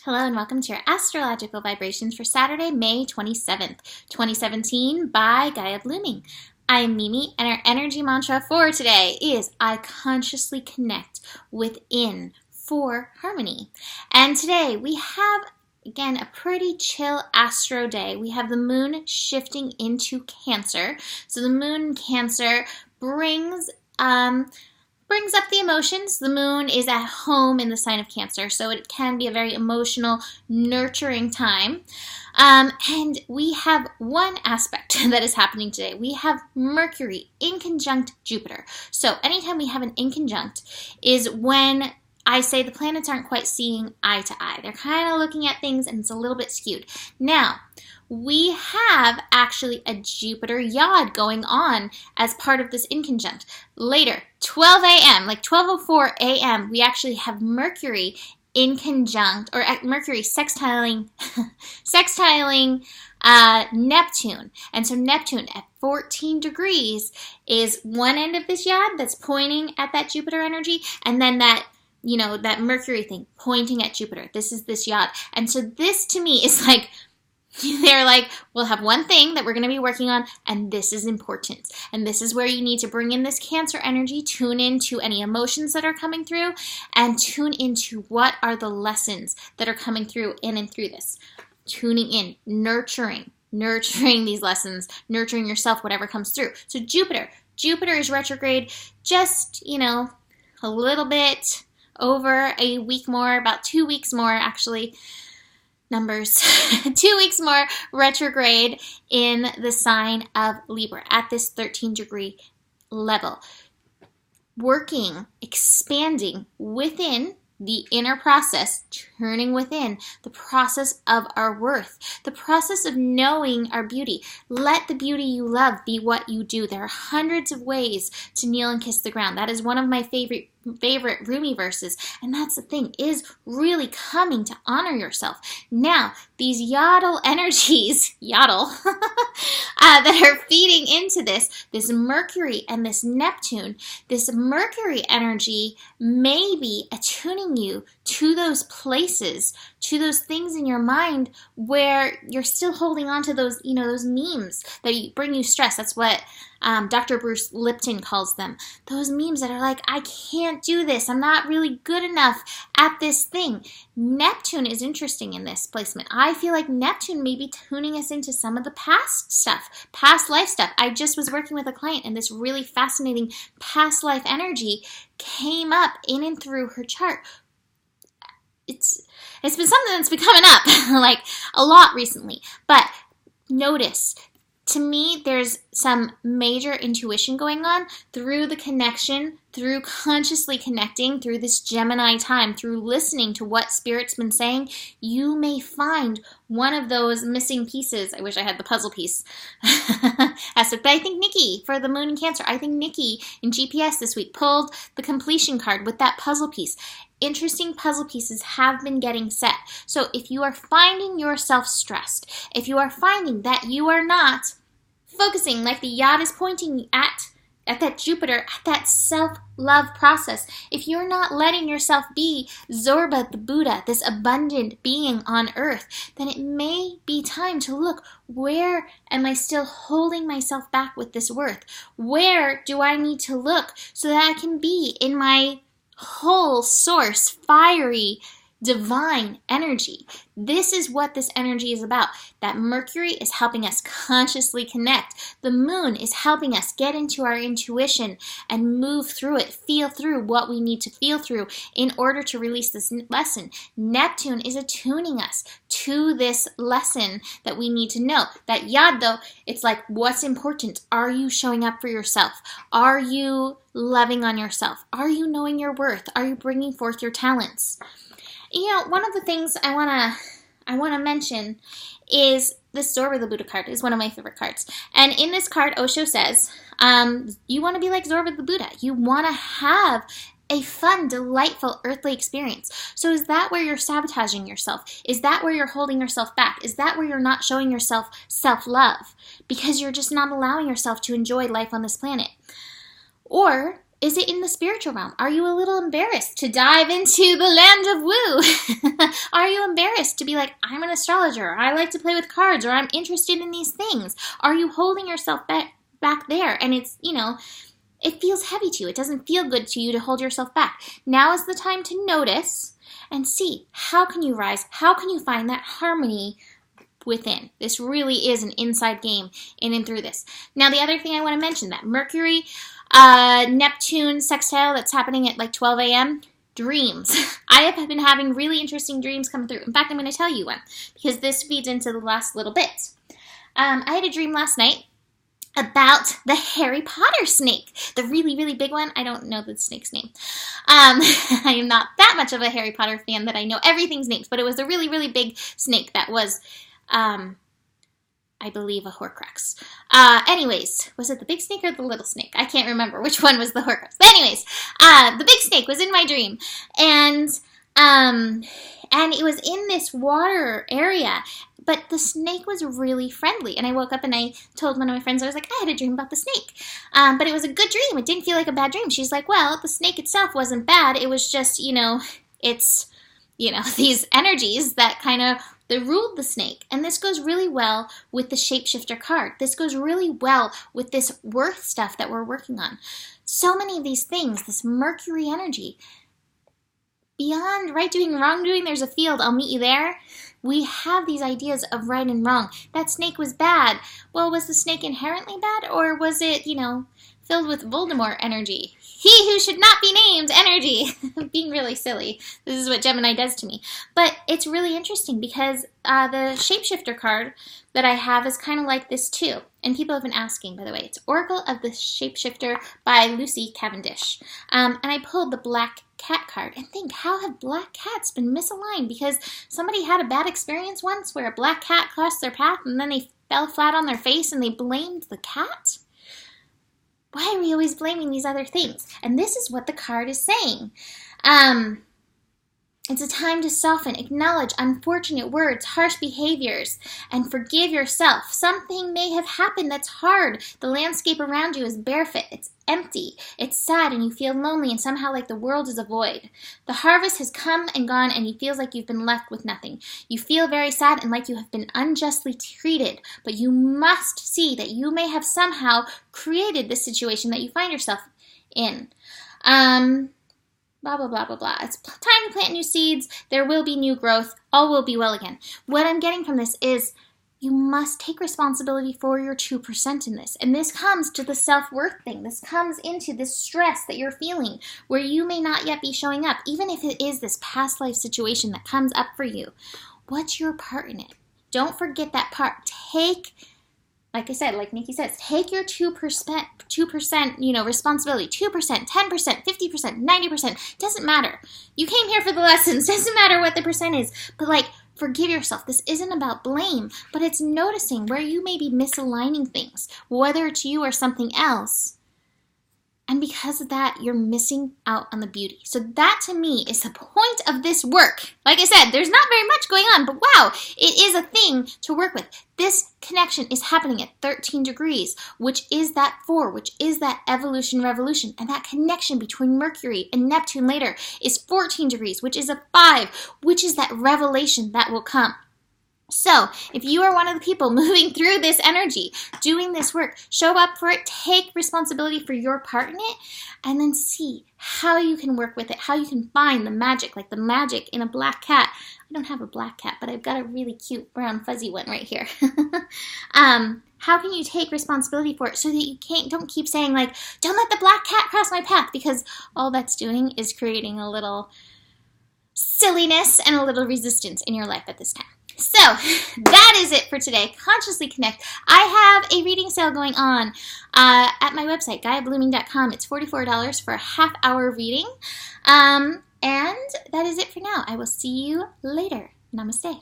Hello and welcome to your astrological vibrations for Saturday, May 27th, 2017 by Gaia Blooming. I'm Mimi and our energy mantra for today is I consciously connect within for harmony. And today we have, again, a pretty chill astro day. We have the moon shifting into Cancer. So the moon in Cancer brings up the emotions. The moon is at home in the sign of Cancer, so it can be a very emotional, nurturing time. And we have one aspect that is happening today. We have Mercury in conjunct Jupiter. So anytime we have an in conjunct is when I say the planets aren't quite seeing eye to eye. They're kind of looking at things and it's a little bit skewed. Now, we have actually a Jupiter yod going on as part of this inconjunct. Later, 12 a.m., like 12:04 a.m., we actually have Mercury in conjunct, or Mercury sextiling Neptune. And so Neptune at 14 degrees is one end of this yod that's pointing at that Jupiter energy, and then that Mercury thing pointing at Jupiter. This is this yod. And so this to me is like, they're like, we'll have one thing that we're going to be working on, and this is important. And this is where you need to bring in this Cancer energy, tune into any emotions that are coming through, and tune into what are the lessons that are coming through in and through this. Tuning in, nurturing these lessons, nurturing yourself, whatever comes through. So Jupiter is retrograde just, a little bit over a week more, about 2 weeks more actually. Numbers, 2 weeks more retrograde in the sign of Libra at this 13-degree level. Working, expanding within the inner process, turning within the process of our worth, the process of knowing our beauty. Let the beauty you love be what you do. There are hundreds of ways to kneel and kiss the ground. That is one of my favorite Rumi verses, and that's the thing, is really coming to honor yourself. Now, these yodel energies, that are feeding into this Mercury and this Neptune, this Mercury energy may be attuning you to those places, to those things in your mind where you're still holding on to those, those memes that bring you stress. That's what Dr. Bruce Lipton calls them. Those memes that are like, I can't do this. I'm not really good enough at this thing. Neptune is interesting in this placement. I feel like Neptune may be tuning us into some of the past stuff, past life stuff. I just was working with a client and this really fascinating past life energy came up in and through her chart. It's been something that's been coming up like a lot recently. But notice, to me, there's some major intuition going on through the connection, through consciously connecting, through this Gemini time, through listening to what Spirit's been saying. You may find one of those missing pieces. I wish I had the puzzle piece aspect, but I think Nikki, for the moon in Cancer, I think Nikki in GPS this week pulled the completion card with that puzzle piece. Interesting puzzle pieces have been getting set. So if you are finding yourself stressed, if you are finding that you are not focusing like the yod is pointing at that Jupiter, at that self-love process, if you're not letting yourself be Zorba the Buddha, this abundant being on earth, then it may be time to look, where am I still holding myself back with this worth? Where do I need to look so that I can be in my whole source, fiery, divine energy? This is what this energy is about. That Mercury is helping us consciously connect. The moon is helping us get into our intuition and move through it, feel through what we need to feel through in order to release this lesson. Neptune is attuning us to this lesson that we need to know. That yod, though, it's like, what's important? Are you showing up for yourself? Are you loving on yourself? Are you knowing your worth? Are you bringing forth your talents? One of the things I want to mention is this Zorba the Buddha card is one of my favorite cards. And in this card, Osho says, you want to be like Zorba the Buddha. You want to have a fun, delightful, earthly experience. So is that where you're sabotaging yourself? Is that where you're holding yourself back? Is that where you're not showing yourself self-love? Because you're just not allowing yourself to enjoy life on this planet? Or is it in the spiritual realm? Are you a little embarrassed to dive into the land of woo? Are you embarrassed this to be like, I'm an astrologer, or I like to play with cards, or I'm interested in these things? Are you holding yourself back there? And it's, it feels heavy to you. It doesn't feel good to you to hold yourself back. Now is the time to notice and see, how can you rise? How can you find that harmony within? This really is an inside game in and through this. Now, the other thing I want to mention, that Mercury, Neptune sextile that's happening at like 12 a.m., dreams. I have been having really interesting dreams come through. In fact, I'm going to tell you one, because this feeds into the last little bit. I had a dream last night about the Harry Potter snake, the really, really big one. I don't know the snake's name. I am not that much of a Harry Potter fan that I know everything's names, but it was a really, really big snake that was, I believe, a Horcrux. Anyways, was it the big snake or the little snake? I can't remember which one was the Horcrux. But anyways, the big snake was in my dream, and it was in this water area, but the snake was really friendly. And I woke up and I told one of my friends, I was like, I had a dream about the snake. But it was a good dream. It didn't feel like a bad dream. She's like, well, the snake itself wasn't bad. It was just, it's, these energies that kind of, they ruled the snake. And this goes really well with the shapeshifter card. This goes really well with this worth stuff that we're working on. So many of these things, this Mercury energy, beyond right doing, wrong doing, there's a field, I'll meet you there. We have these ideas of right and wrong. That snake was bad. Well, was the snake inherently bad, or was it, filled with Voldemort energy? He who should not be named energy. Being really silly. This is what Gemini does to me. But it's really interesting because the shapeshifter card that I have is kind of like this too. And people have been asking, by the way. It's Oracle of the Shapeshifter by Lucy Cavendish. And I pulled the Black Cat card. And think, how have black cats been misaligned? Because somebody had a bad experience once where a black cat crossed their path and then they fell flat on their face and they blamed the cat? Why are we always blaming these other things? And this is what the card is saying. It's a time to soften, acknowledge unfortunate words, harsh behaviors, and forgive yourself. Something may have happened that's hard. The landscape around you is barefoot. It's empty. It's sad, and you feel lonely, and somehow like the world is a void. The harvest has come and gone, and it feels like you've been left with nothing. You feel very sad and like you have been unjustly treated, but you must see that you may have somehow created this situation that you find yourself in. Blah, blah, blah, blah, blah. It's time to plant new seeds. There will be new growth. All will be well again. What I'm getting from this is you must take responsibility for your 2% in this. And this comes to the self-worth thing. This comes into this stress that you're feeling where you may not yet be showing up, even if it is this past life situation that comes up for you. What's your part in it? Don't forget that part. Like I said, like Nikki says, take your 2%, responsibility. 2%, 10%, 50%, 90%. Doesn't matter. You came here for the lessons. Doesn't matter what the percent is. But forgive yourself. This isn't about blame, but it's noticing where you may be misaligning things, whether it's you or something else. And because of that, you're missing out on the beauty. So that, to me, is the point of this work. Like I said, there's not very much going on, but wow, it is a thing to work with. This connection is happening at 13 degrees, which is that 4, which is that evolution revolution. And that connection between Mercury and Neptune later is 14 degrees, which is a 5, which is that revelation that will come. So, if you are one of the people moving through this energy, doing this work, show up for it, take responsibility for your part in it, and then see how you can work with it, how you can find the magic, like the magic in a black cat. I don't have a black cat, but I've got a really cute brown fuzzy one right here. How can you take responsibility for it so that you don't keep saying don't let the black cat cross my path, because all that's doing is creating a little silliness and a little resistance in your life at this time. So, that is it for today. Consciously Connect. I have a reading sale going on at my website, GaiaBlooming.com. It's $44 for a half-hour reading. And that is it for now. I will see you later. Namaste.